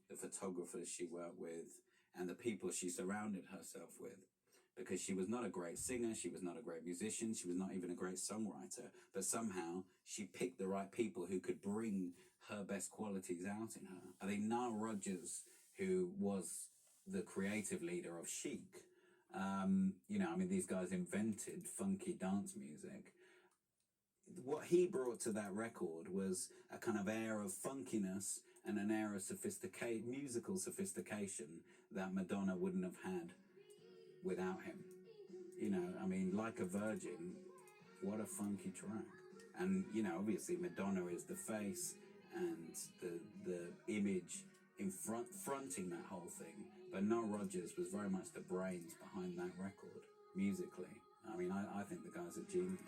the photographers she worked with, and the people she surrounded herself with. Because she was not a great singer, she was not a great musician, she was not even a great songwriter, but somehow she picked the right people who could bring her best qualities out in her. I think Nile Rodgers, who was the creative leader of Chic, these guys invented funky dance music. What he brought to that record was a kind of air of funkiness and an air of musical sophistication that Madonna wouldn't have had without him. Like a Virgin, what a funky track. And, obviously Madonna is the face and the image in fronting that whole thing. But Nile Rodgers was very much the brains behind that record, musically. I think the guy's a genius.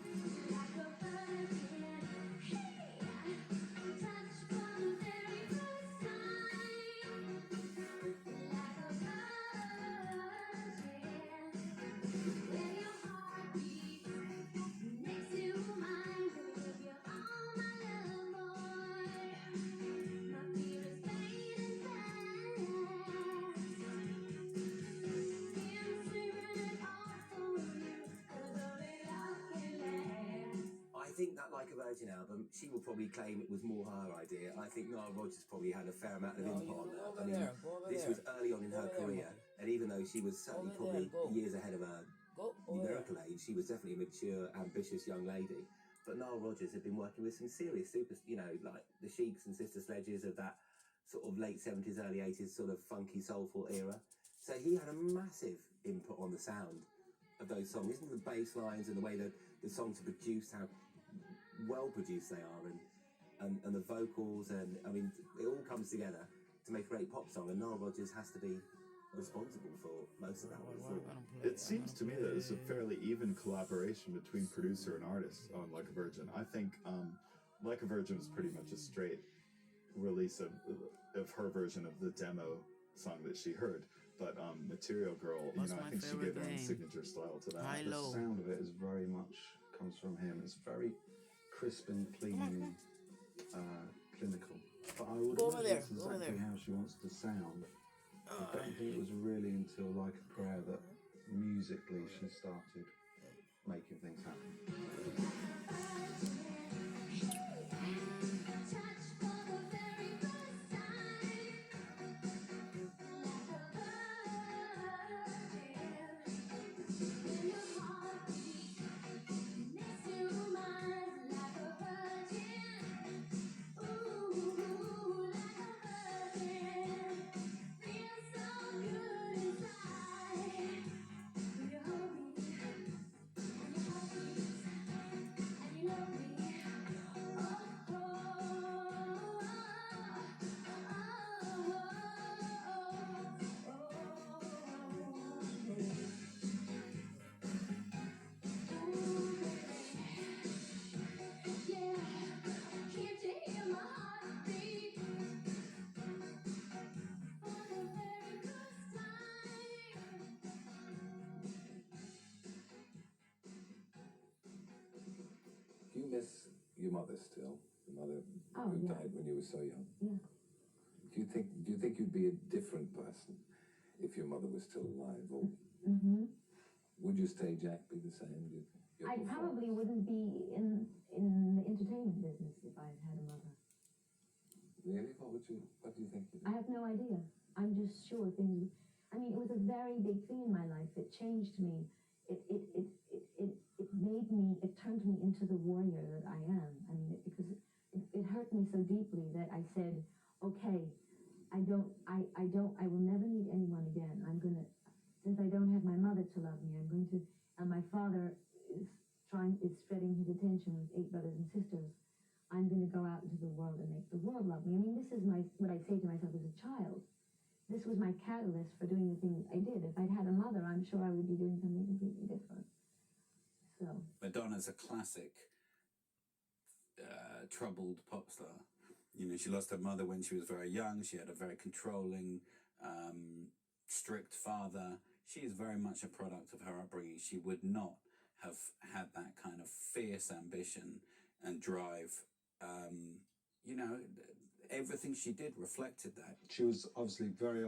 I think that Like a Virgin album, she will probably claim it was more her idea. I think Nile Rodgers probably had a fair amount of input on that. This was early on in her career, and even though she was certainly probably years ahead of her numerical age, she was definitely a mature, ambitious young lady. But Nile Rodgers had been working with some serious like the Sheiks and Sister Sledges of that sort of late 70s, early 80s sort of funky, soulful era. So he had a massive input on the sound of those songs. Isn't the bass lines and the way that the songs are produced, how well produced they are, and the vocals, and it all comes together to make a great pop song, and Nile Rodgers has to be responsible for most of that. It seems to me that it's a fairly even collaboration between producer and artist on Like a Virgin. I think Like a Virgin is pretty much a straight release of her version of the demo song that she heard, but Material Girl, I think she gave her own signature style to that. The sound of it is very much comes from him. It's very crisp and clean and clinical. But I would imagine that's exactly how she wants to sound. I don't think it was really until Like a Prayer that musically she started making things happen. Do you miss your mother still? The mother who died when you were so young? Yeah. Do you think you'd be a different person if your mother was still alive? Or would your stage act be the same? I probably wouldn't be in the entertainment business if I had a mother. Really? What do you think? I have no idea. I'm just sure things. It was a very big thing in my life. It changed me. It made me. It turned me into the warrior that I am. Because it hurt me so deeply that I said, okay, I will never need anyone again. Since I don't have my mother to love me, and my father is spreading his attention with 8 brothers and sisters, I'm going to go out into the world and make the world love me. This is what I say to myself as a child. This was my catalyst for doing the things I did. If I'd had a mother, I'm sure I would be doing something completely different. So Madonna's a classic troubled pop star. She lost her mother when she was very young. She had a very controlling, strict father. She is very much a product of her upbringing. She would not have had that kind of fierce ambition and drive. everything she did reflected that. She was obviously very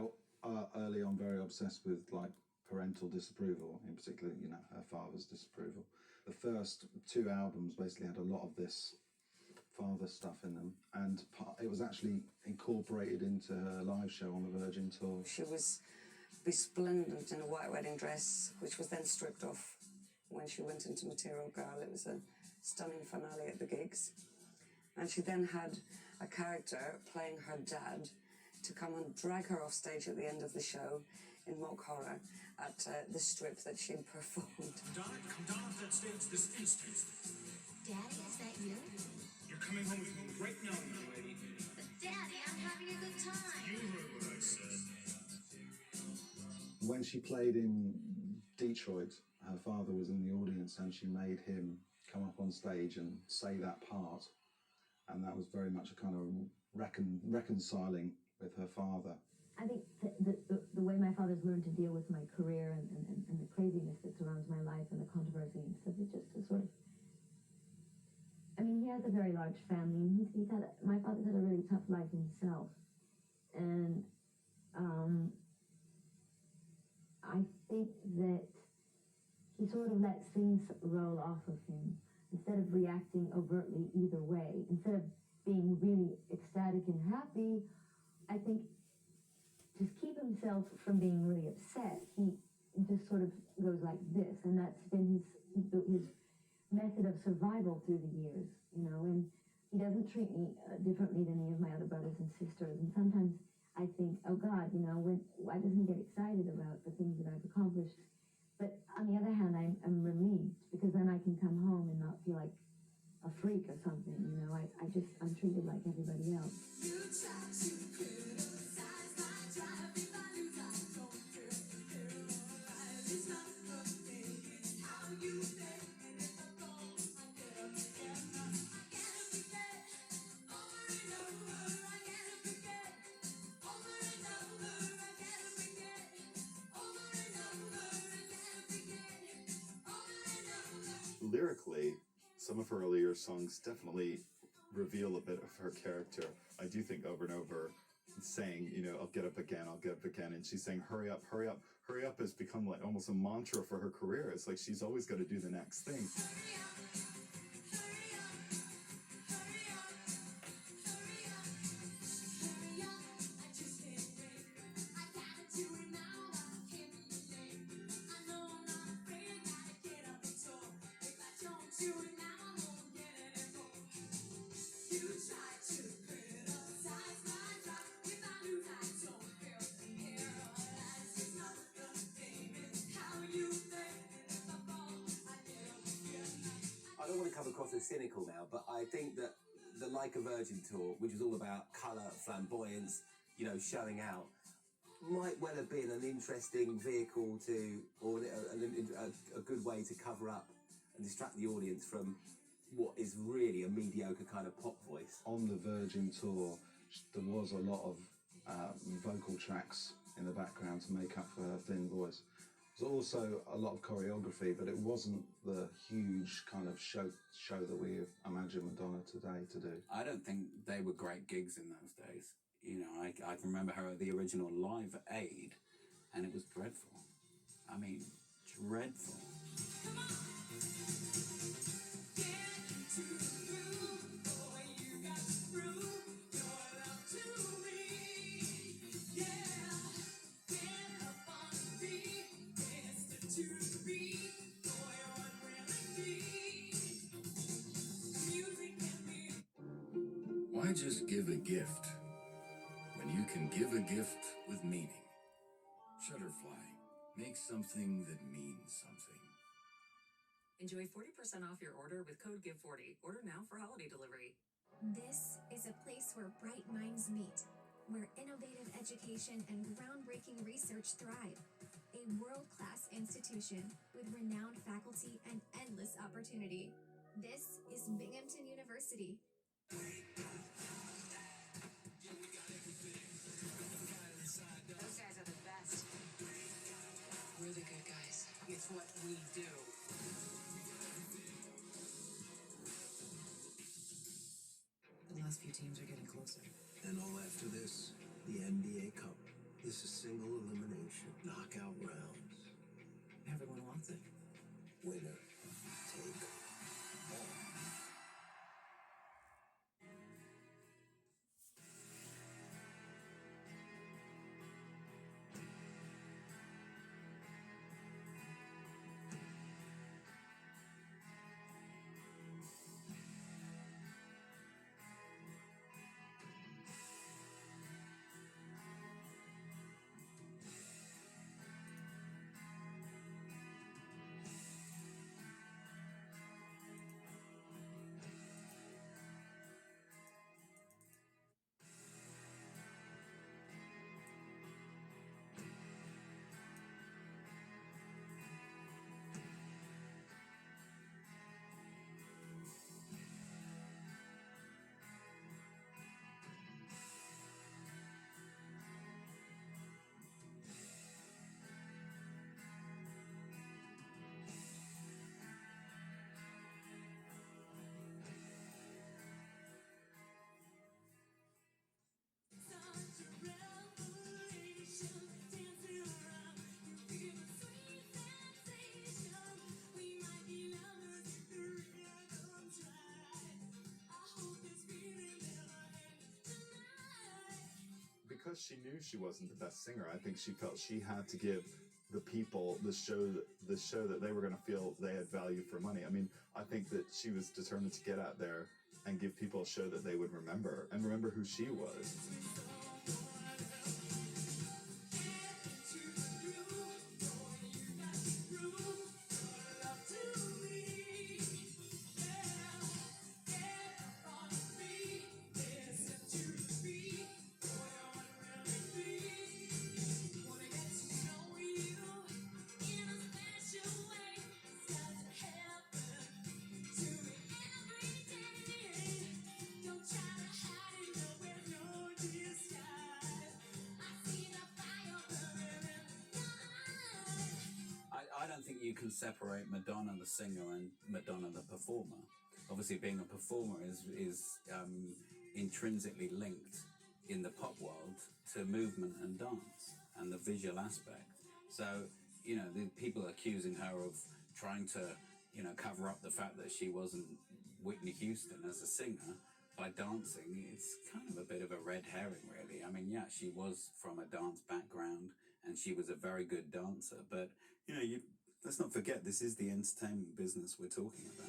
early on very obsessed with like parental disapproval, in particular, you know, her father's disapproval. The first 2 albums basically had a lot of this father stuff in them, and it was actually incorporated into her live show on the Virgin tour. She was resplendent in a white wedding dress, which was then stripped off when she went into Material Girl. It was a stunning finale at the gigs. And she then had a character playing her dad to come and drag her off stage at the end of the show in mock horror at the strip that she'd performed. Donna, come down off that stage this instant. Daddy, is that you? You're coming home with me right now, young lady. But Daddy, I'm having a good time. You heard what I said. When she played in Detroit, her father was in the audience and she made him come up on stage and say that part. And that was very much a kind of reconciling with her father. I think the way my father's learned to deal with my career and the craziness that surrounds my life and the controversy and stuff is just to sort of, I mean, he has a very large family, and my father's had a really tough life himself. And I think that he sort of lets things roll off of him instead of reacting overtly either way. Instead of being really ecstatic and happy, I think to keep himself from being really upset, he just sort of goes like this, and that's been his method of survival through the years, you know. And he doesn't treat me differently than any of my other brothers and sisters. And sometimes I think, oh God, you know, why doesn't he get excited about the things that I've accomplished? But on the other hand, I'm relieved, because then I can come home and not feel like a freak or something, you know. I'm treated like everybody else. Lyrically, some of her earlier songs definitely reveal a bit of her character. I do think Over and Over saying, you know, I'll get up again, and she's saying, hurry up, hurry up. Hurry up has become like almost a mantra for her career. It's like she's always got to do the next thing. I don't want to come across as cynical now, but I think that the Like a Virgin tour, which was all about colour, flamboyance, you know, showing out, might well have been an interesting vehicle to, or a good way to cover up and distract the audience from what is really a mediocre kind of pop voice. On the Virgin tour, there was a lot of vocal tracks in the background to make up for her thin voice. There's also a lot of choreography, but it wasn't the huge kind of show that we imagine Madonna today to do. I don't think they were great gigs in those days. You know, I can remember her at the original Live Aid, and it was dreadful. I mean, dreadful. Why just give a gift when you can give a gift with meaning? Shutterfly, make something that means something. Enjoy 40% off your order with code GIVE40. Order now for holiday delivery. This is a place where bright minds meet, where innovative education and groundbreaking research thrive. A world-class institution with renowned faculty and endless opportunity. This is Binghamton University. Those guys are the best. We're the good guys. It's what we do. The last few teams are getting closer. The And all after this, the NBA Cup. This is single elimination, knockout rounds. Everyone wants it. Winner take all. Because she knew she wasn't the best singer, I think she felt she had to give the people the show that they were going to feel they had value for money. I mean, I think that she was determined to get out there and give people a show that they would remember and remember who she was. I don't think you can separate Madonna the singer and Madonna the performer. Obviously, being a performer is intrinsically linked in the pop world to movement and dance and the visual aspect. So, you know, the people accusing her of trying to, you know, cover up the fact that she wasn't Whitney Houston as a singer by dancing, it's kind of a bit of a red herring, really. I mean, yeah, she was from a dance background and she was a very good dancer, but, you know, let's not forget, this is the entertainment business we're talking about.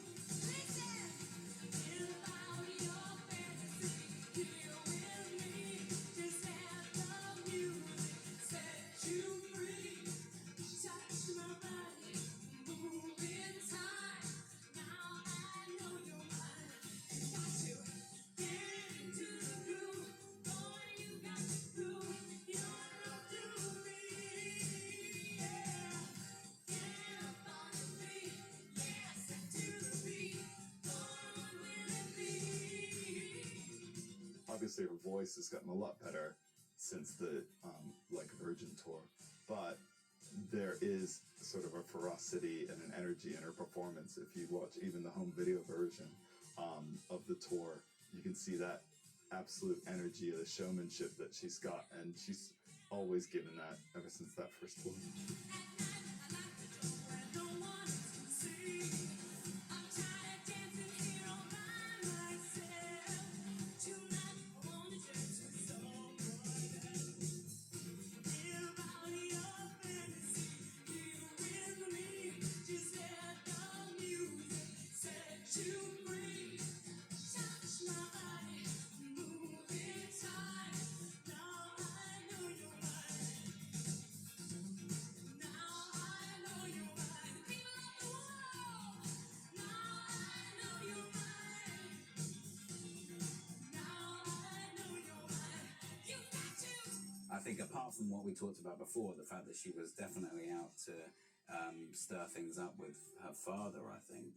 Obviously, her voice has gotten a lot better since the Like a Virgin tour, but there is sort of a ferocity and an energy in her performance. If you watch even the home video version of the tour, you can see that absolute energy of the showmanship that she's got, and she's always given that ever since that first tour. I think apart from what we talked about before, the fact that she was definitely out to stir things up with her father, I think.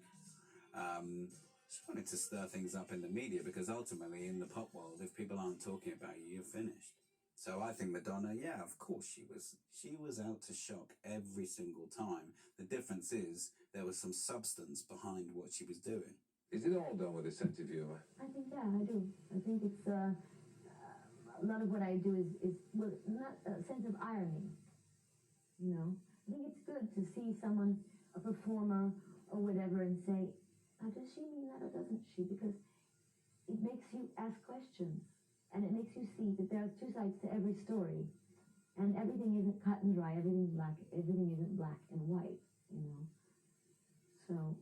She wanted to stir things up in the media because ultimately in the pop world, if people aren't talking about you, you're finished. So I think Madonna, yeah, of course she was out to shock every single time. The difference is there was some substance behind what she was doing. Is it all done with a sense of humor? I think, yeah, I do. I think it's, a lot of what I do is well, not a sense of irony, you know. I think it's good to see someone, a performer or whatever, and say, oh, does she mean that or doesn't she? Because it makes you ask questions, and it makes you see that there are two sides to every story, and everything isn't cut and dry, everything isn't black and white, you know. So,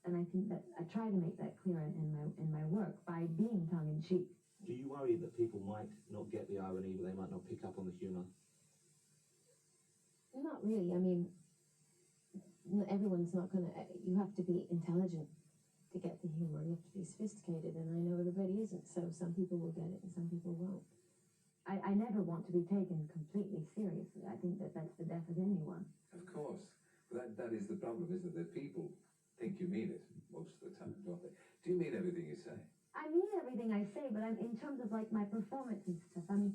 and I think that I try to make that clear in my work by being tongue-in-cheek. Do you worry that people might not get the irony, but they might not pick up on the humour? Not really. I mean, everyone's not gonna. You have to be intelligent to get the humor. You have to be sophisticated, and I know everybody isn't. So some people will get it, and some people won't. I never want to be taken completely seriously. I think that that's the death of anyone. Of course. That is the problem, isn't it? That people think you mean it most of the time, don't they? Do you mean everything you say? I mean everything I say, but in terms of like my performance and stuff, I mean,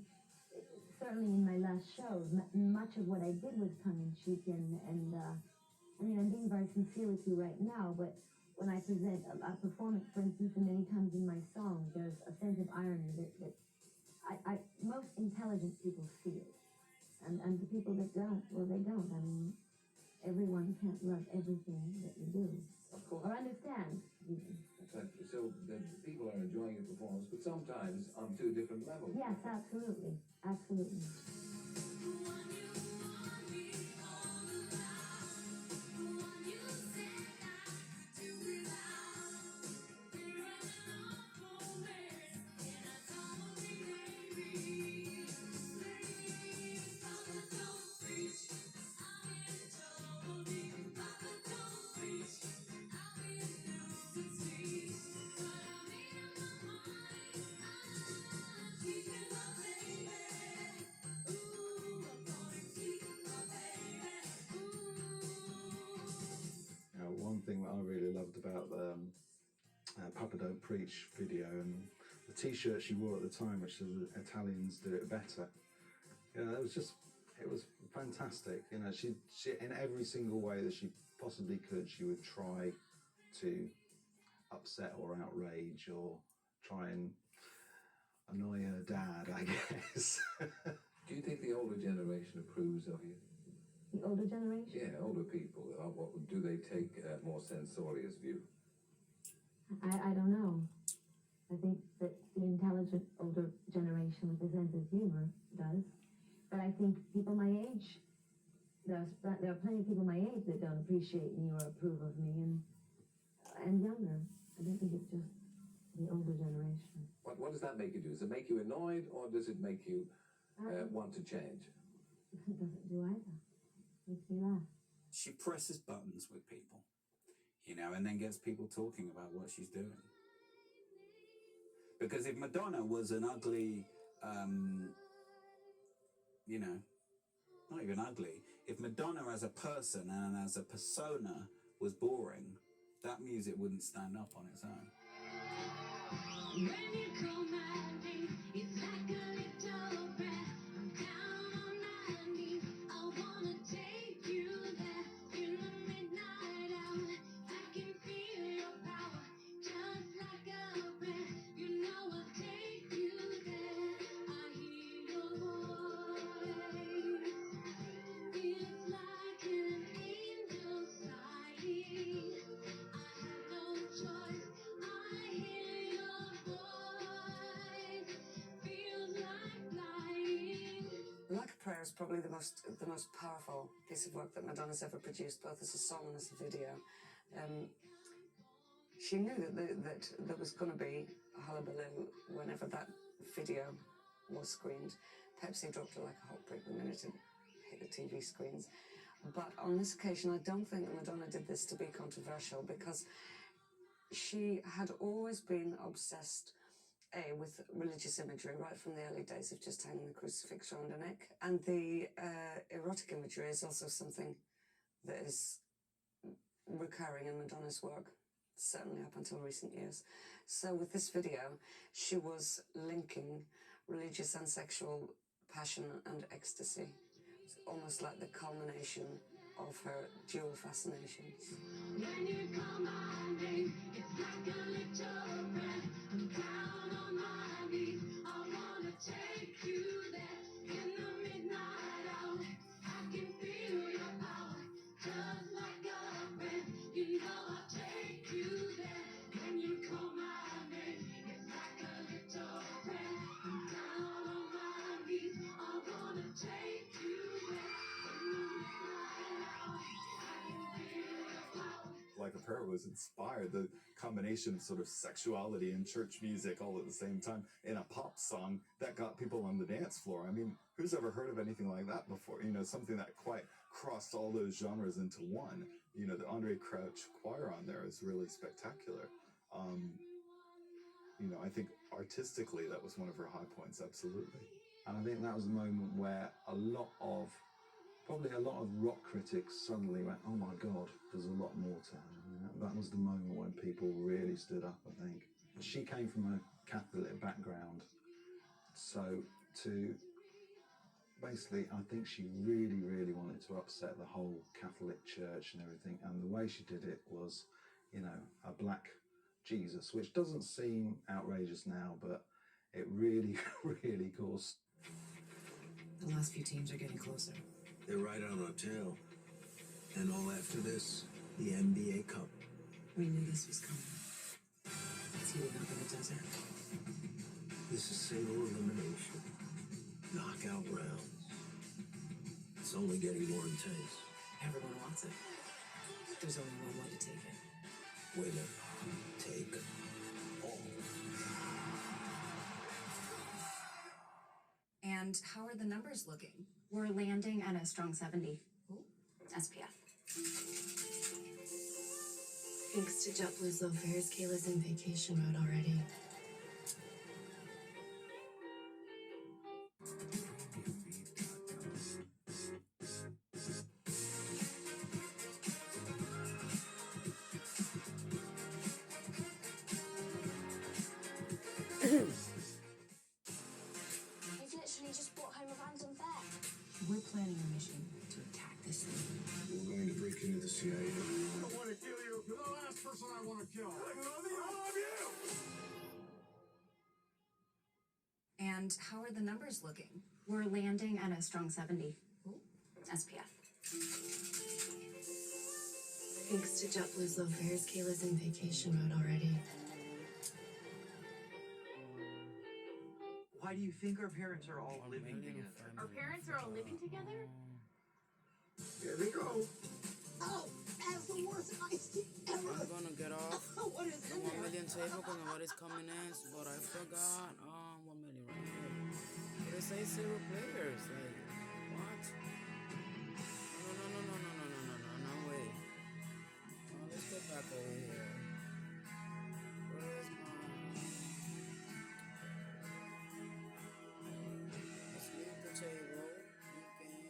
certainly in my last show, much of what I did was tongue-in-cheek, and I mean, I'm being very sincere with you right now, but when I present a performance, for instance, and many times in my song, there's a sense of irony that most intelligent people see it, and the people that don't, well, they don't. I mean, everyone can't love everything that you do, Of course. or understand even. Exactly. So the people are enjoying your performance, but sometimes on two different levels. Yes, absolutely, absolutely. One thing that I really loved about the Papa Don't Preach video, and the t-shirt she wore at the time, which said Italians do it better. You know, it was fantastic. You know, she in every single way that she possibly could, she would try to upset or outrage or try and annoy her dad, I guess. Do you think the older generation approves of you? The older generation? Yeah, older people. Do they take a more censorious view? I don't know. I think that the intelligent older generation with a sense of humor does. But I think people my age, there are plenty of people my age that don't appreciate me or approve of me, and younger. I don't think it's just the older generation. What does that make you do? Does it make you annoyed, or does it make you want to change? It doesn't do either. Makes me laugh. She presses buttons with people, you know, and then gets people talking about what she's doing. Because if Madonna was an ugly, you know, not even ugly, if Madonna as a person and as a persona was boring, that music wouldn't stand up on its own. When you call my name, it's like a little breath. I'm down on my knees. I wanna take you there in the midnight hour. I can feel your power, just like a breath. You know I'll take you there. I hear your voice. It's like an angel sighing. I have no choice. I hear your voice. Feels like flying. Like a Prayer is probably the most powerful piece of work that Madonna's ever produced, both as a song and as a video. She knew that there was going to be a hullabaloo whenever that video was screened. Pepsi dropped it like a hot brick the minute it hit the TV screens. But on this occasion, I don't think that Madonna did this to be controversial, because she had always been obsessed with religious imagery right from the early days of just hanging the crucifix around her neck. And the erotic imagery is also something that is recurring in Madonna's work, certainly up until recent years. So with this video, she was linking religious and sexual passion and ecstasy. It's almost like the culmination of her dual fascinations. When you call my name, it's like a little breath. I'm down on my knees. I wanna take Like a Prayer was inspired, the combination of sort of sexuality and church music all at the same time in a pop song that got people on the dance floor. I mean, who's ever heard of anything like that before? You know, something that quite crossed all those genres into one. You know, the Andre Crouch choir on there is really spectacular. You know, I think artistically that was one of her high points, absolutely. And I think that was the moment where probably a lot of rock critics suddenly went, oh my God, there's a lot more to her. You know, that was the moment when people really stood up, I think. She came from a Catholic background, so to basically, I think she really, really wanted to upset the whole Catholic Church and everything, and the way she did it was, you know, a black Jesus, which doesn't seem outrageous now, but it really, really caused. The last few teams are getting closer. They're right on our tail. And all after this, the NBA Cup. We knew this was coming. It's heating up in the desert. This is single elimination. Knockout rounds. It's only getting more intense. Everyone wants it. There's only one way to take it. Winner, take all. And how are the numbers looking? We're landing at a strong 70. SPF. Thanks to JetBlue's low fares, Kayla's in vacation mode already. I've literally just brought home a random bag. We're planning a mission to attack this thing. We're going to break into the CIA. I want to kill you. You're the last person I want to kill. I love you. And how are the numbers looking? We're landing at a strong 70. SPF. Thanks to JetBlue's low fares, Kayla's in vacation mode already. Why do you think our parents are all living together? Our parents are all living together? Here they go. Oh, that's the worst iced tea ever. I'm gonna get off What is the in 1 there? million table because nobody's coming in, but I forgot 1 million right here. They say 0 players. Like, what? No way. Let's get back over here. Where is my... Let's leave the table. Okay.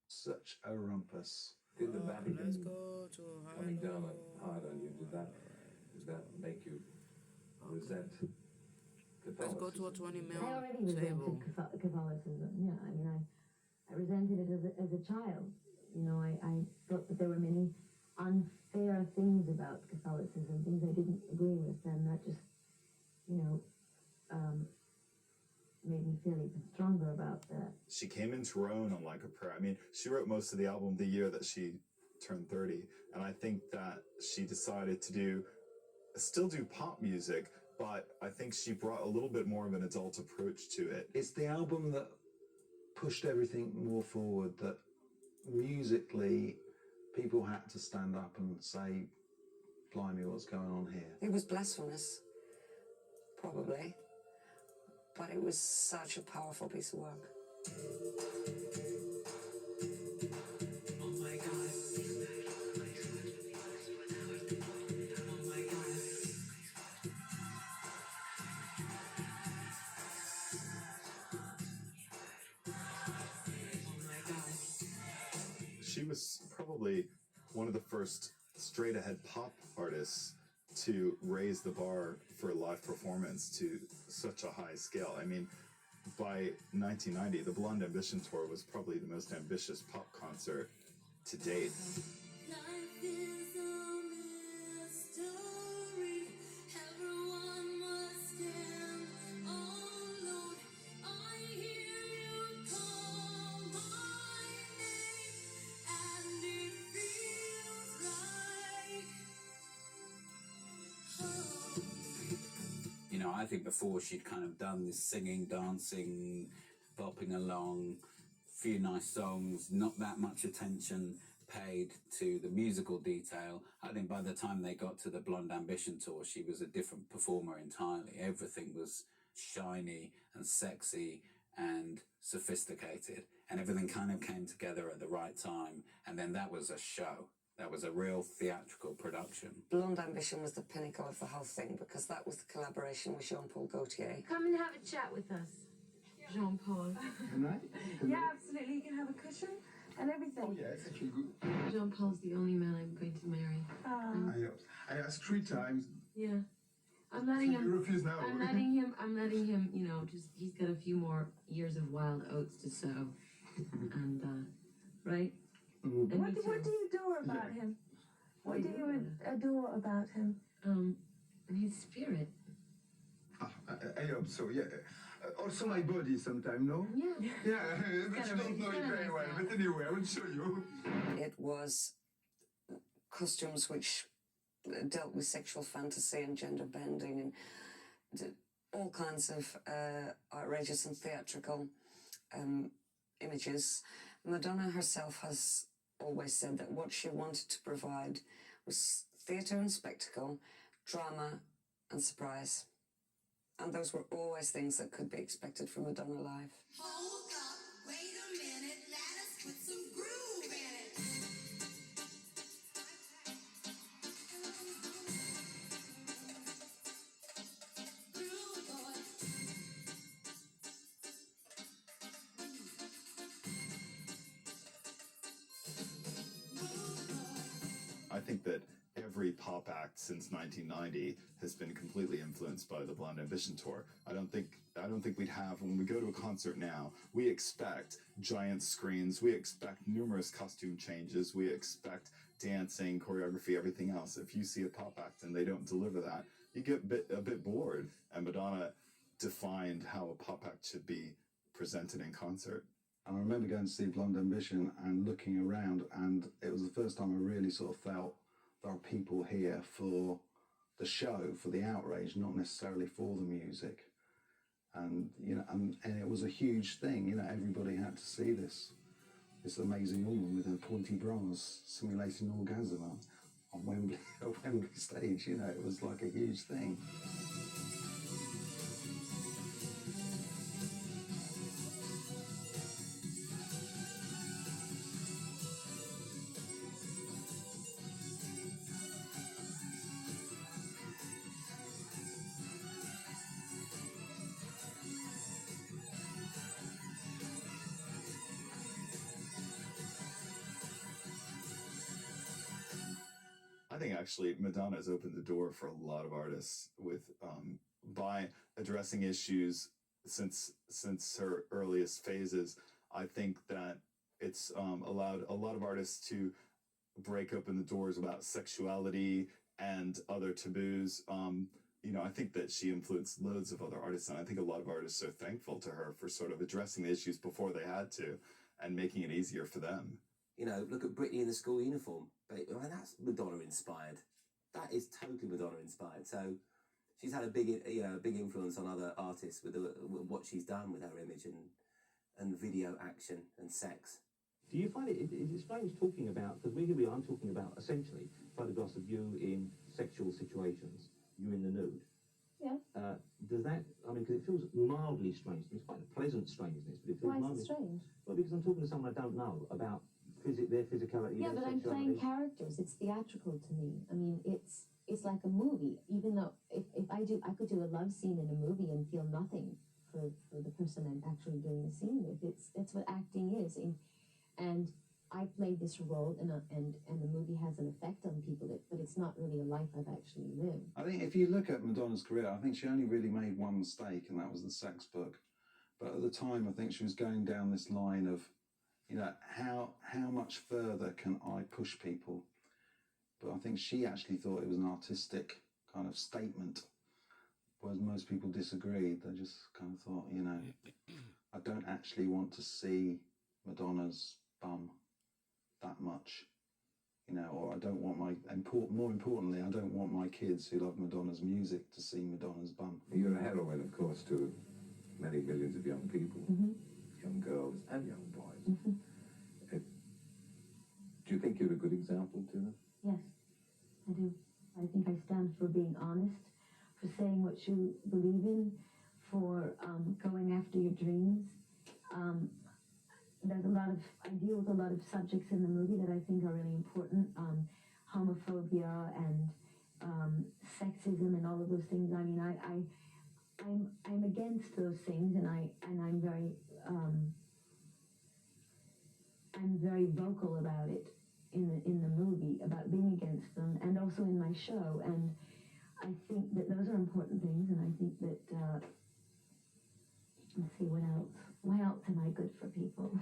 Such a rumpus. Did the Vatican Let's go to coming down hard on you, did that make you resent Let's go to a 20 mil I already table. resented Catholicism. Yeah, I mean, I resented it as a child. You know, I thought that there were many unfair things about Catholicism, things I didn't agree with, and that just, you know, made me feel even stronger about that. She came into her own on Like a Prayer. I mean, she wrote most of the album the year that she turned 30, and I think that she decided to still do pop music, but I think she brought a little bit more of an adult approach to it. It's the album that pushed everything more forward, that musically people had to stand up and say, blimey, what's going on here? It was blasphemous, probably, but it was such a powerful piece of work. Oh my God. Oh my God. She was probably one of the first straight-ahead pop artists to raise the bar for live performance to such a high scale. I mean, by 1990, the Blonde Ambition Tour was probably the most ambitious pop concert to date. Life is a mystery. Everyone must stand alone. I hear you call my name, and it feels like home. You know, I think before she'd kind of done this singing, dancing, bopping along, few nice songs, not that much attention. paid to the musical detail. I think by the time they got to the Blonde Ambition tour, she was a different performer entirely. Everything was shiny and sexy and sophisticated, and everything kind of came together at the right time. And then that was a show. That was a real theatrical production. Blonde Ambition was the pinnacle of the whole thing because that was the collaboration with Jean-Paul Gaultier. Come and have a chat with us, Jean-Paul. Can I? Yeah, absolutely. You can have a cushion and everything. Oh, yeah, it's actually good. Jean-Paul's the only man I'm going to marry. I asked 3 times. Yeah. I'm letting You him. refuse now. I'm letting him. You know, just he's got a few more years of wild oats to sow, and right. Mm-hmm. And What me do too. you adore about him? What do you adore about him? His spirit. I hope so, yeah. Also my body sometime, no? Yeah. Yeah, but you don't know it very well. But anyway, I will show you. It was costumes which dealt with sexual fantasy and gender bending and all kinds of outrageous and theatrical images. Madonna herself has always said that what she wanted to provide was theatre and spectacle, drama and surprise. And those were always things that could be expected from Madonna live. Hold up, wait a minute, let us put some groove in it. Groove boy. I think that every pop act since 1990 has been completely influenced by the Blonde Ambition tour. I don't think we'd have, when we go to a concert now, we expect giant screens, we expect numerous costume changes, we expect dancing, choreography, everything else. If you see a pop act and they don't deliver that, you get a bit bored. And Madonna defined how a pop act should be presented in concert. And I remember going to see Blonde Ambition and looking around, and it was the first time I really sort of felt there are people here for the show, for the outrage, not necessarily for the music. And you know, and it was a huge thing. You know, everybody had to see this amazing woman with her pointy bras simulating orgasm on Wembley stage. You know, it was like a huge thing. I think actually Madonna has opened the door for a lot of artists with by addressing issues since her earliest phases. I think that it's allowed a lot of artists to break open the doors about sexuality and other taboos. You know, I think that she influenced loads of other artists, and I think a lot of artists are thankful to her for sort of addressing the issues before they had to and making it easier for them. You know, look at Britney in the school uniform. I mean, that's Madonna inspired. That is totally Madonna inspired. So she's had a big influence on other artists with what she's done with her image and video action and sex. Do you find it strange talking about, because here we are, I'm talking about essentially photographs of you in sexual situations, you in the nude. Yeah. Does that, I mean, because it feels mildly strange. It's quite a pleasant strangeness, but it feels Why is mildly it strange? Well, because I'm talking to someone I don't know about their physicality. Yeah, their but I'm playing sexuality. characters. It's theatrical to me. I mean, it's like a movie. Even though if I could do a love scene in a movie and feel nothing for the person I'm actually doing the scene with. That's what acting is. And I played this role, and the movie has an effect on people, but it's not really a life I've actually lived. I think if you look at Madonna's career, I think she only really made one mistake, and that was the sex book. But at the time, I think she was going down this line of, you know, how much further can I push people? But I think she actually thought it was an artistic kind of statement, whereas most people disagreed. They just kind of thought, you know, I don't actually want to see Madonna's bum that much, you know, or I don't want more importantly, I don't want my kids who love Madonna's music to see Madonna's bum. You're a heroine, of course, to many millions of young people, young girls and young boys. Mm-hmm. Do you think stand to them? Yes, I do. I think I stand for being honest, for saying what you believe in, for going after your dreams. There's a lot of, I deal with a lot of subjects in the movie that I think are really important. Homophobia and sexism and all of those things. I mean, I'm against those things, and I'm very vocal about it in the movie, about being against them, and also in my show. And I think that those are important things, and I think that let's see, what else? Why else am I good for people?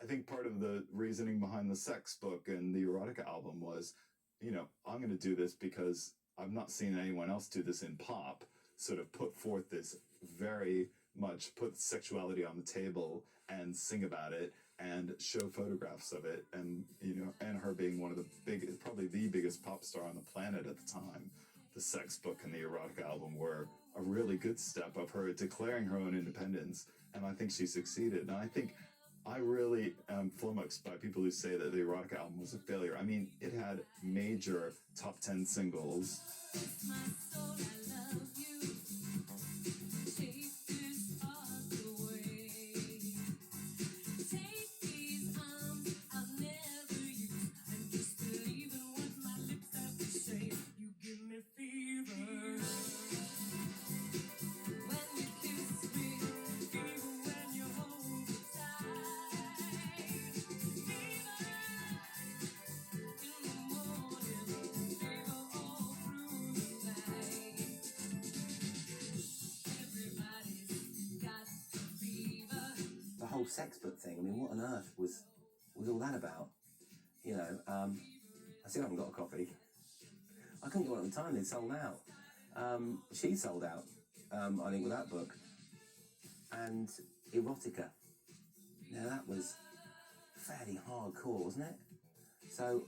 I think part of the reasoning behind the sex book and the erotica album was, you know, I'm going to do this because I've not seen anyone else do this in pop, sort of put forth this very much, put sexuality on the table and sing about it and show photographs of it. And, you know, and her being one of the biggest, probably the biggest pop star on the planet at the time. The sex book and the erotica album were a really good step of her declaring her own independence. And I think she succeeded. And I think I really am flummoxed by people who say that the erotica album was a failure. I mean, it had major top 10 singles. The whole sex book thing, I mean, what on earth was all that about? You know, I still haven't got a copy. I couldn't get one at the time, they'd sold out. She sold out, I think, with that book. And erotica. Now that was fairly hardcore, wasn't it? So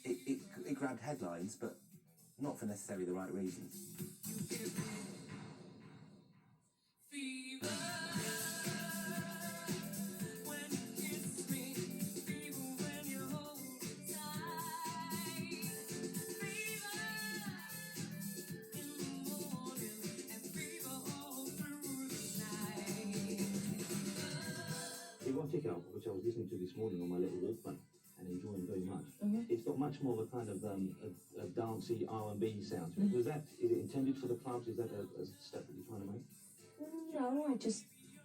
it grabbed headlines, but not for necessarily the right reasons. Erotic album, which I was listening to this morning on my little Walkman and enjoying very much. It's got much more of a kind of a dancey R&B sound to it. Is it intended for the clubs? Is that a step that you're trying to make? No,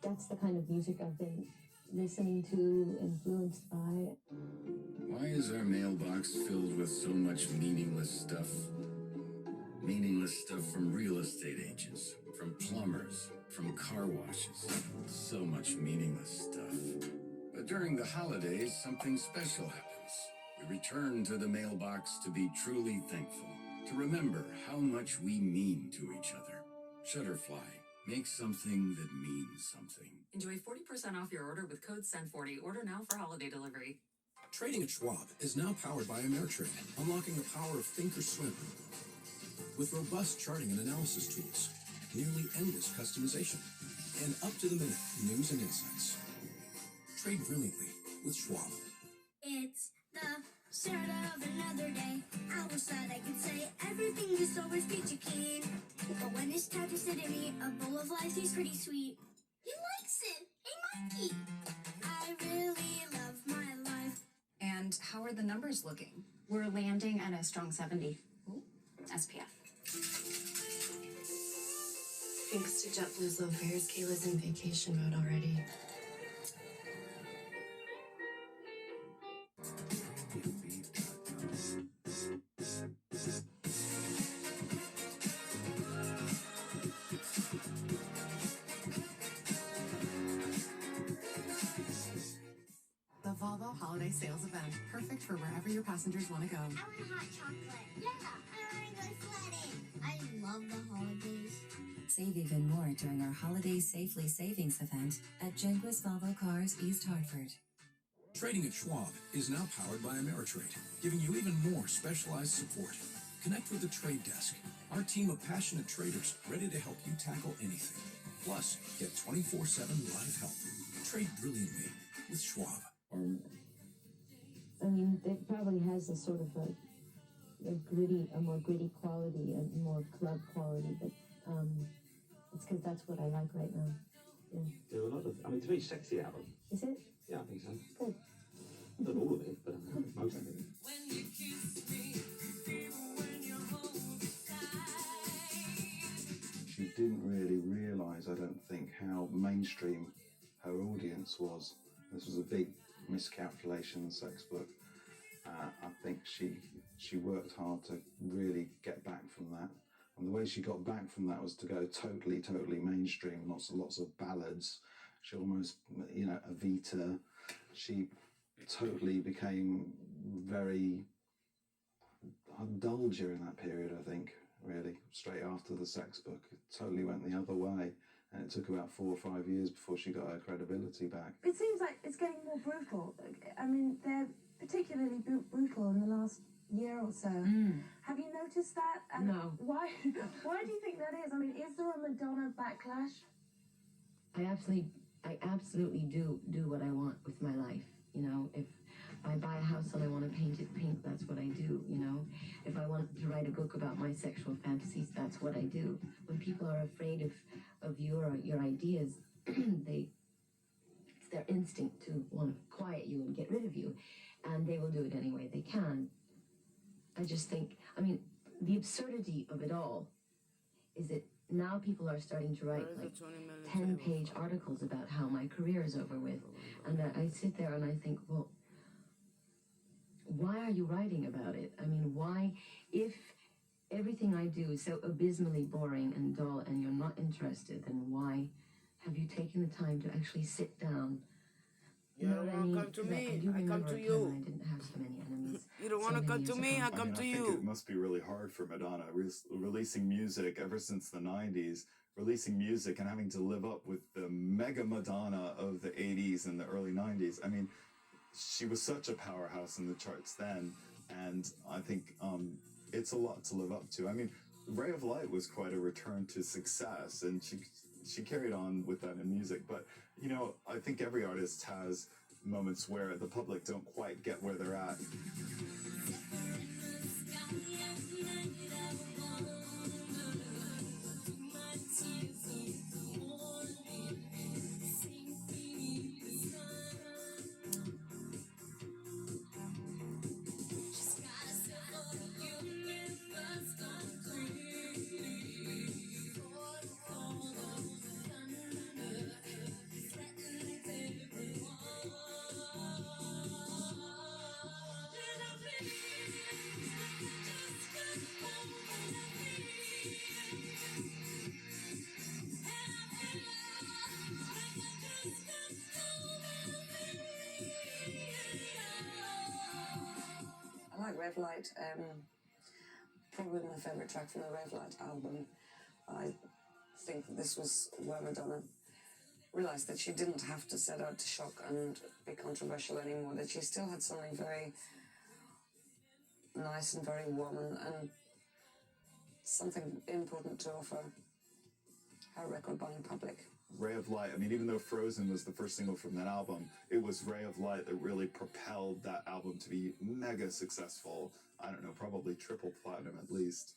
that's the kind of music I've been listening to, influenced by. Why is our mailbox filled with so much meaningless stuff? Meaningless stuff from real estate agents, from plumbers, from car washes. So much meaningless stuff. But during the holidays, something special happens. We return to the mailbox to be truly thankful, to remember how much we mean to each other. Shutterfly. Make something that means something. Enjoy 40% off your order with code SEND40. Order now for holiday delivery. Trading at Schwab is now powered by Ameritrade, unlocking the power of Thinkorswim. With robust charting and analysis tools, nearly endless customization, and up-to-the-minute news and insights. Trade brilliantly with Schwab. It's the start of another day. I wish that I could say everything just always peachy keen. But when it's time to sit and eat, a bowl of life tastes pretty sweet. He likes it! A monkey! I really love my life. And how are the numbers looking? We're landing at a strong 70. Ooh, SPF. Thanks to JetBlue's low fares, Kayla's in vacation mode already. The Volvo Holiday Sales Event, perfect for wherever your passengers want to go. I want hot chocolate. Yeah, I want to go sledding. I love the holidays. Save even more during our Holiday Safely Savings event at Jenquist Volvo Cars, East Hartford. Trading at Schwab is now powered by Ameritrade, giving you even more specialized support. Connect with the trade desk, our team of passionate traders ready to help you tackle anything. Plus, get 24/7 live help. Trade brilliantly with Schwab. I mean, it probably has a sort of a more gritty quality, a more club quality, but it's because that's what I like right now. Yeah. There are a lot of, I mean, it's a very sexy album. Is it? Yeah, I think so. Good. Not all of it, but most of it. She didn't really realise, I don't think, how mainstream her audience was. This was a big miscalculation, Sex Book. I think she worked hard to really get back from that. And the way she got back from that was to go totally mainstream, lots of ballads. She almost, you know, Evita. She totally became very dull during that period, I think, really. Straight after the Sex Book, it totally went the other way. And it took about 4 or 5 years before she got her credibility back. It seems like it's getting more brutal. I mean, they're particularly brutal in the last year or so. Have you noticed that? And No. Why do you think that is? I mean, is there a Madonna backlash? I absolutely do what I want with my life. You know, if I buy a house and I want to paint it pink, that's what I do, you know. If I want to write a book about my sexual fantasies, that's what I do. When people are afraid of you or your ideas, it's their instinct to want to quiet you and get rid of you, and they will do it any way they can. I just think, I mean, the absurdity of it all is that now people are starting to write like 10-page articles about how my career is over with, and I sit there and I think, well, why are you writing about it? I mean, why, if everything I do is so abysmally boring and dull and you're not interested, then why have you taken the time to actually sit down? You don't want to come to me, I come to you. I didn't have so many enemies. You don't want to come to me, I come to I you. think it must be really hard for Madonna, releasing music ever since the 90s, releasing music and having to live up with the mega Madonna of the 80s and the early 90s. I mean, she was such a powerhouse in the charts then, and I think it's a lot to live up to. I mean, Ray of Light was quite a return to success, and she carried on with that in music. But, you know, I think every artist has moments where the public don't quite get where they're at. I like Red Light, probably my favourite track from the Red Light album. I think that this was where Madonna realised that she didn't have to set out to shock and be controversial anymore, that she still had something very nice and very woman and something important to offer her record-buying public. Ray of Light, I mean, even though Frozen was the first single from that album, it was Ray of Light that really propelled that album to be mega successful. I don't know, probably triple platinum at least.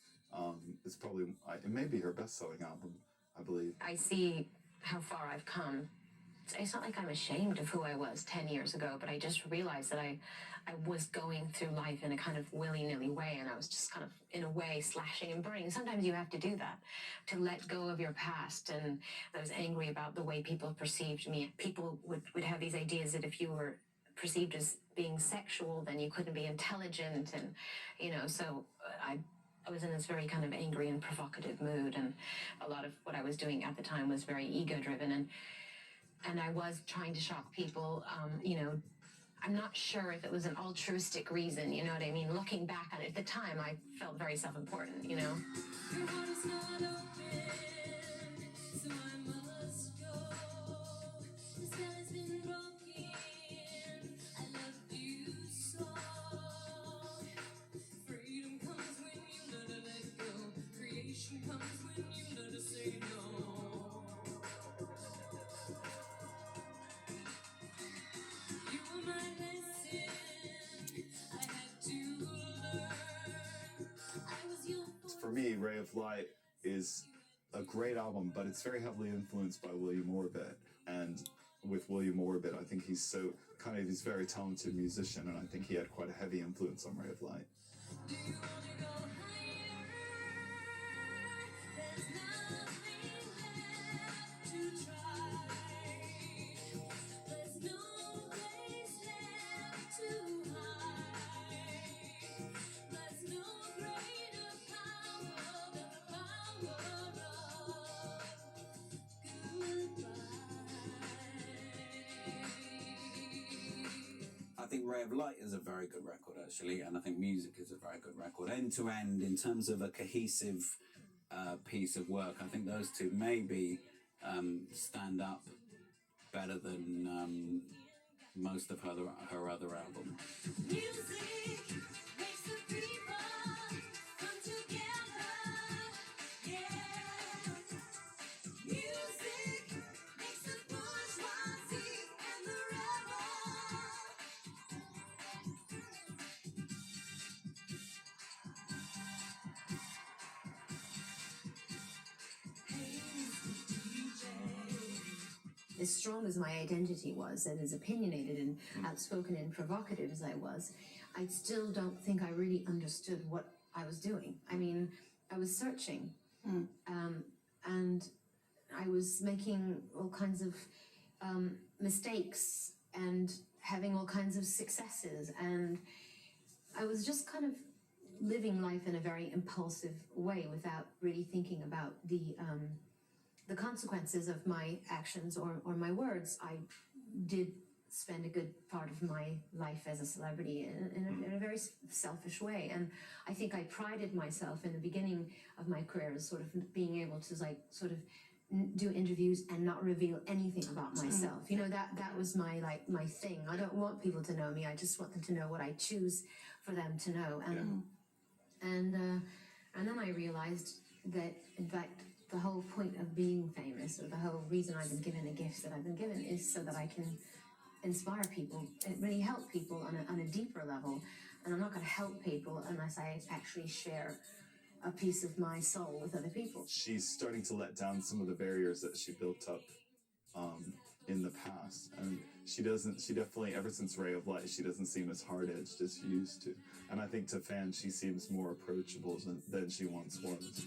It's probably, it may be her best-selling album, I believe. I see how far I've come. It's not like I'm ashamed of who I was 10 years ago, but I just realized that I was going through life in a kind of willy-nilly way, and I was just kind of, in a way, slashing and burning. Sometimes you have to do that, to let go of your past, and I was angry about the way people perceived me. People would have these ideas that if you were perceived as being sexual, then you couldn't be intelligent, and, you know, so I was in this very kind of angry and provocative mood, and a lot of what I was doing at the time was very ego-driven, and I was trying to shock people, you know. I'm not sure if it was an altruistic reason, you know what I mean? Looking back on it, at the time, I felt very self-important, you know? Your heart is not open, so I must go. The spell has been broken. I love you so. Freedom comes when you know to let go. Creation comes when you know to say no. me, Ray of Light is a great album, but it's very heavily influenced by William Orbit. And with William Orbit, I think he's he's a very talented musician, and I think he had quite a heavy influence on Ray of Light. I think Ray of Light is a very good record, actually, and I think Music is a very good record. End to end, in terms of a cohesive piece of work, I think those two maybe stand up better than most of her other albums. As strong as my identity was, and as opinionated and outspoken and provocative as I was, I still don't think I really understood what I was doing. I mean, I was searching, and I was making all kinds of mistakes and having all kinds of successes, and I was just kind of living life in a very impulsive way without really thinking about the consequences of my actions or my words. I did spend a good part of my life as a celebrity in a very selfish way, and I think I prided myself in the beginning of my career as sort of being able to do interviews and not reveal anything about myself. You know, that was my thing. I don't want people to know me. I just want them to know what I choose for them to know. And then I realized that, in fact, the whole point of being famous, or the whole reason I've been given the gifts that I've been given, is so that I can inspire people and really help people on a deeper level. And I'm not going to help people unless I actually share a piece of my soul with other people. She's starting to let down some of the barriers that she built up in the past. And she definitely, ever since Ray of Light, she doesn't seem as hard-edged as she used to. And I think to fans, she seems more approachable than she once was.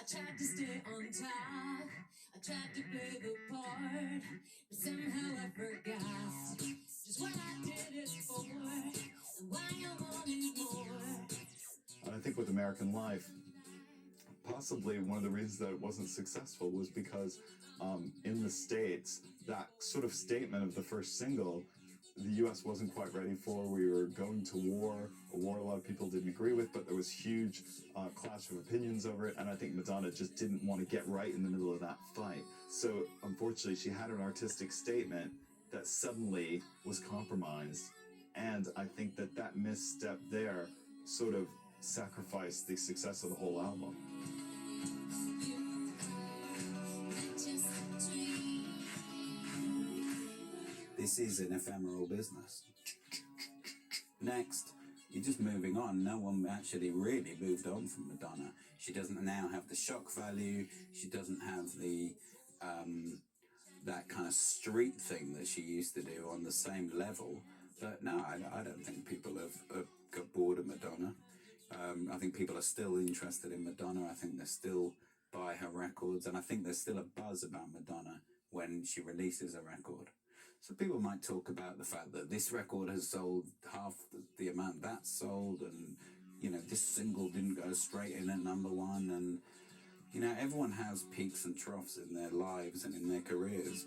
Tried to stay on top, I tried to play the part, but somehow I forgot just what I did it for, and why I wanted more. And I think with American Life, possibly one of the reasons that it wasn't successful was because in the States, that sort of statement of the first single, the U.S. wasn't quite ready for. We were going to war, a war a lot of people didn't agree with, but there was huge clash of opinions over it, and I think Madonna just didn't want to get right in the middle of that fight. So unfortunately, she had an artistic statement that suddenly was compromised, and I think that misstep there sort of sacrificed the success of the whole album. This is an ephemeral business. Next, you're just moving on. No one actually really moved on from Madonna. She doesn't now have the shock value. She doesn't have the that kind of street thing that she used to do on the same level. But no, I don't think people have got bored of Madonna. I think people are still interested in Madonna. I think they still buy her records, and I think there's still a buzz about Madonna when she releases a record. So people might talk about the fact that this record has sold half the amount that's sold, and, you know, this single didn't go straight in at #1, and, you know, everyone has peaks and troughs in their lives and in their careers.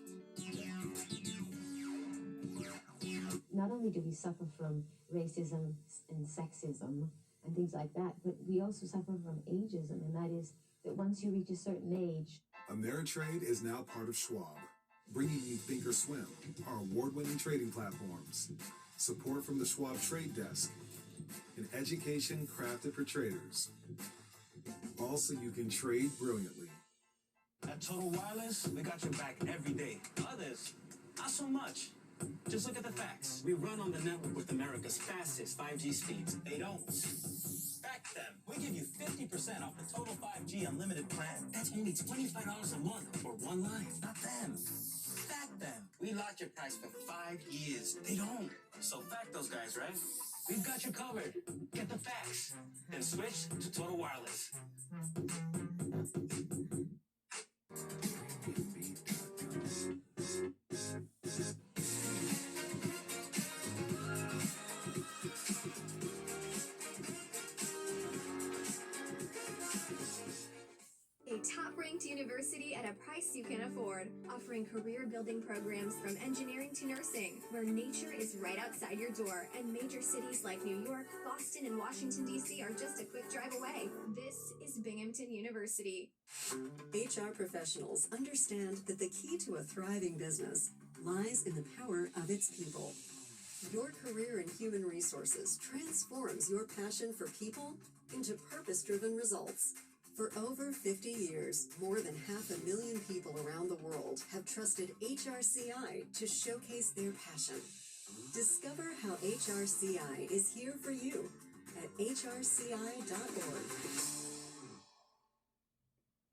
Not only do we suffer from racism and sexism and things like that, but we also suffer from ageism, and that is that once you reach a certain age... Ameritrade is now part of Schwab. Bringing you Thinkorswim, our award-winning trading platforms, support from the Schwab Trade Desk, and education crafted for traders. Also, you can trade brilliantly. At Total Wireless, we got your back every day. Others, not so much. Just look at the facts. We run on the network with America's fastest 5G speeds. They don't. Back them. We give you 50% off the total 5G unlimited plan. That's only $25 a month for one line. Not them. Back them. We lock your price for 5 years. They don't. So back those guys, right? We've got you covered. Get the facts. Then switch to Total Wireless. A top-ranked university at a price you can afford, offering career-building programs from engineering to nursing, where nature is right outside your door, and major cities like New York, Boston, and Washington, D.C. are just a quick drive away. This is Binghamton University. HR professionals understand that the key to a thriving business lies in the power of its people. Your career in human resources transforms your passion for people into purpose-driven results. For over 50 years, more than 500,000 people around the world have trusted HRCI to showcase their passion. Discover how HRCI is here for you at hrci.org.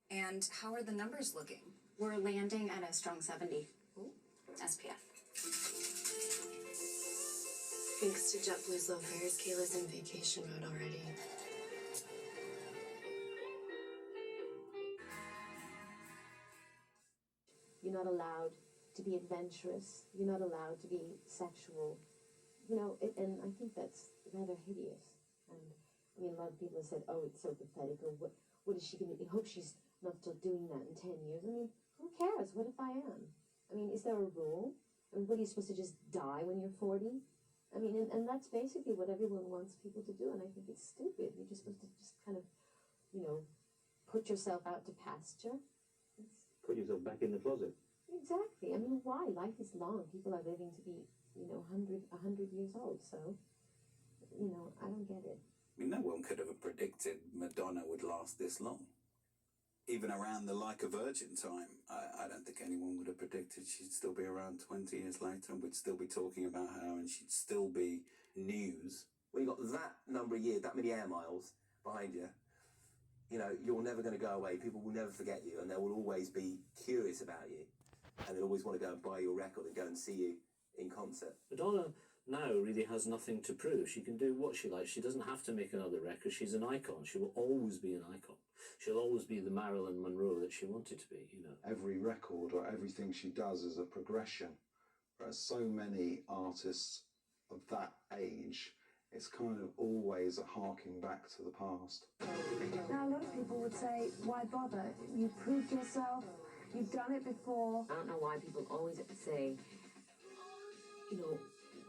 And how are the numbers looking? We're landing at a strong 70. SPF. Thanks to JetBlue's low fares, Kayla's in vacation mode already. You're not allowed to be adventurous. You're not allowed to be sexual. You know, and I think that's rather hideous. And I mean, a lot of people have said, "Oh, it's so pathetic," or "What is she going to? I hope she's not still doing that in 10 years." I mean, who cares? What if I am? I mean, is there a rule? I mean, what are you supposed to just die when you're 40? I mean, and that's basically what everyone wants people to do, and I think it's stupid. You're just supposed to just kind of, you know, put yourself out to pasture. Put yourself back in the closet. Exactly. I mean, why? Life is long. People are living to be, you know, 100 years old. So, you know, I don't get it. I mean, no one could have predicted Madonna would last this long. Even around the Like a Virgin time, I don't think anyone would have predicted she'd still be around 20 years later and we'd still be talking about her and she'd still be news. When you've got that number of years, that many air miles behind you, you know, you're never going to go away. People will never forget you and they will always be curious about you. And they'll always want to go and buy your record and go and see you in concert. Madonna now really has nothing to prove. She can do what she likes. She doesn't have to make another record. She's an icon. She will always be an icon. She'll always be the Marilyn Monroe that she wanted to be, you know. Every record or everything she does is a progression. Whereas so many artists of that age, it's kind of always a harking back to the past. Now, a lot of people would say, why bother? You've proved yourself. You've done it before. I don't know why people always say, you know,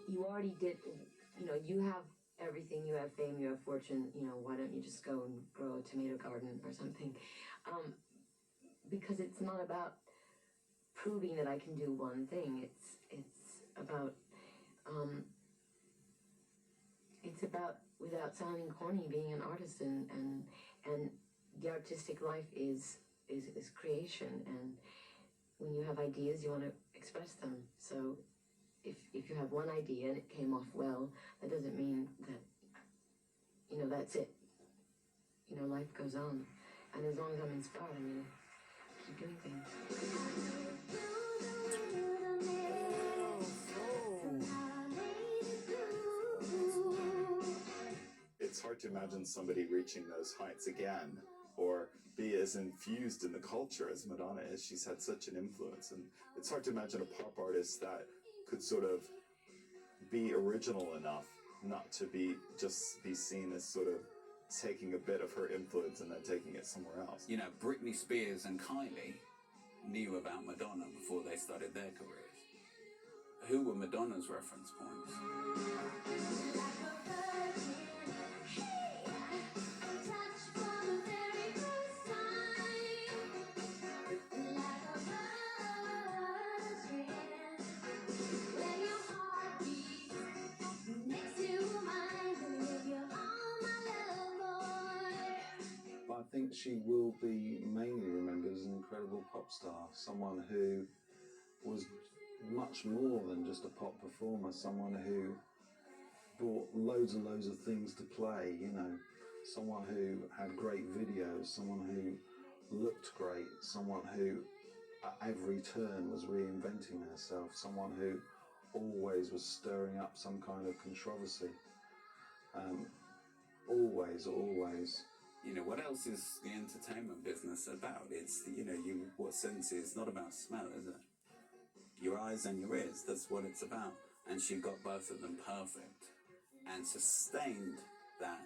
you already did, you know, you have everything, you have fame, you have fortune, you know, why don't you just go and grow a tomato garden or something? Because it's not about proving that I can do one thing. It's about, without sounding corny, being an artist and the artistic life is creation, and when you have ideas, you want to express them. So if you have one idea and it came off well, that doesn't mean that, you know, that's it. You know, life goes on. And as long as I'm inspired, I'm going to keep doing things. It's hard to imagine somebody reaching those heights again, or be as infused in the culture as Madonna is. She's had such an influence, and it's hard to imagine a pop artist that could sort of be original enough not to be seen as sort of taking a bit of her influence and then taking it somewhere else. You know, Britney Spears and Kylie knew about Madonna before they started their careers. Who were Madonna's reference points? think she will be mainly remembered as an incredible pop star, someone who was much more than just a pop performer, someone who brought loads and loads of things to play, you know, someone who had great videos, someone who looked great, someone who at every turn was reinventing herself, someone who always was stirring up some kind of controversy. Always. You know, what else is the entertainment business about? It's, you know, what sense is not about smell, is it? Your eyes and your ears, that's what it's about. And she got both of them perfect and sustained that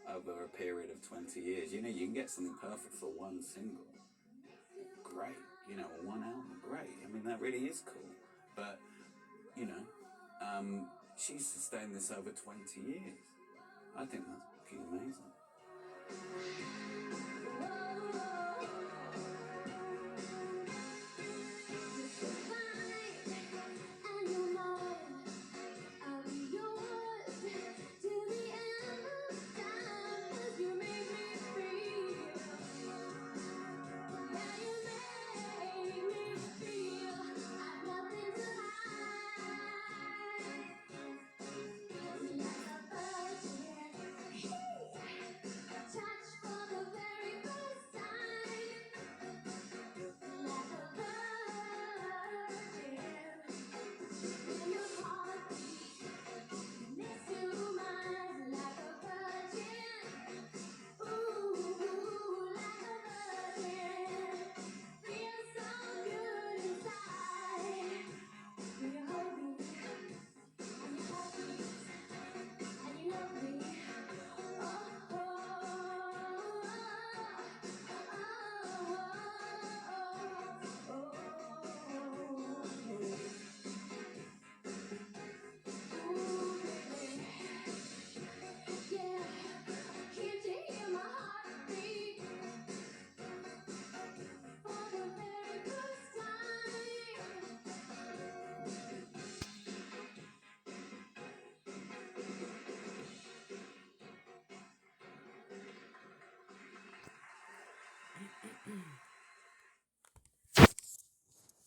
over a period of 20 years. You know, you can get something perfect for one single. Great. You know, or one album, great. I mean, that really is cool. But, you know, she's sustained this over 20 years. I think that's fucking amazing.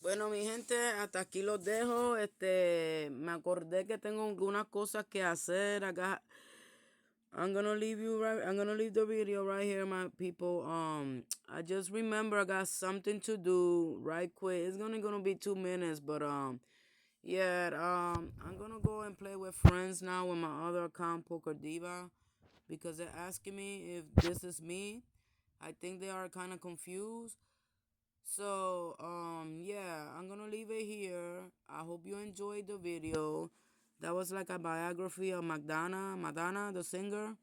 Bueno, mi gente, hasta aquí los dejo. Me acordé que tengo algunas cosas que hacer. I'm gonna leave the video right here, my people. I just remember I got something to do right quick. It's gonna be 2 minutes, but yeah. I'm gonna go and play with friends now with my other account, Poker Diva, because they're asking me if this is me. I think they are kind of confused. So, yeah, I'm gonna leave it here. I hope you enjoyed the video. That was like a biography of Madonna, the singer.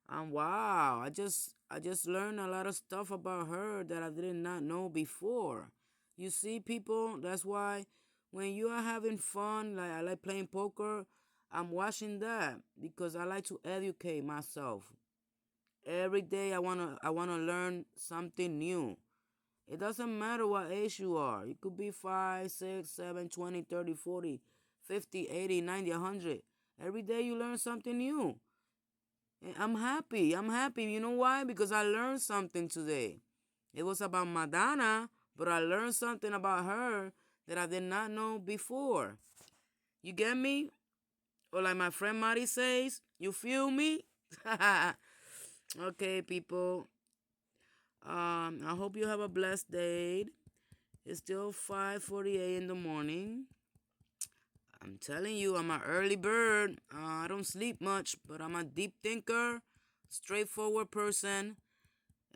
And wow, I just learned a lot of stuff about her that I did not know before. You see, people, that's why when you are having fun, like I like playing poker, I'm watching that because I like to educate myself. Every day I wanna learn something new. It doesn't matter what age you are. You could be 5, 6, 7, 20, 30, 40, 50, 80, 90, 100. Every day you learn something new. And I'm happy. You know why? Because I learned something today. It was about Madonna, but I learned something about her that I did not know before. You get me? Or like my friend Mari says, you feel me? Okay, people. I hope you have a blessed day. It's still 5:48 in the morning. I'm telling you, I'm an early bird. I don't sleep much, but I'm a deep thinker, straightforward person.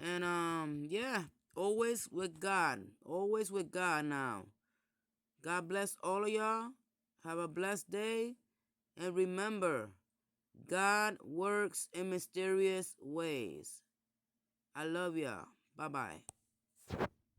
And yeah, always with God. Always with God now. God bless all of y'all. Have a blessed day. And remember, God works in mysterious ways. I love y'all. Bye-bye.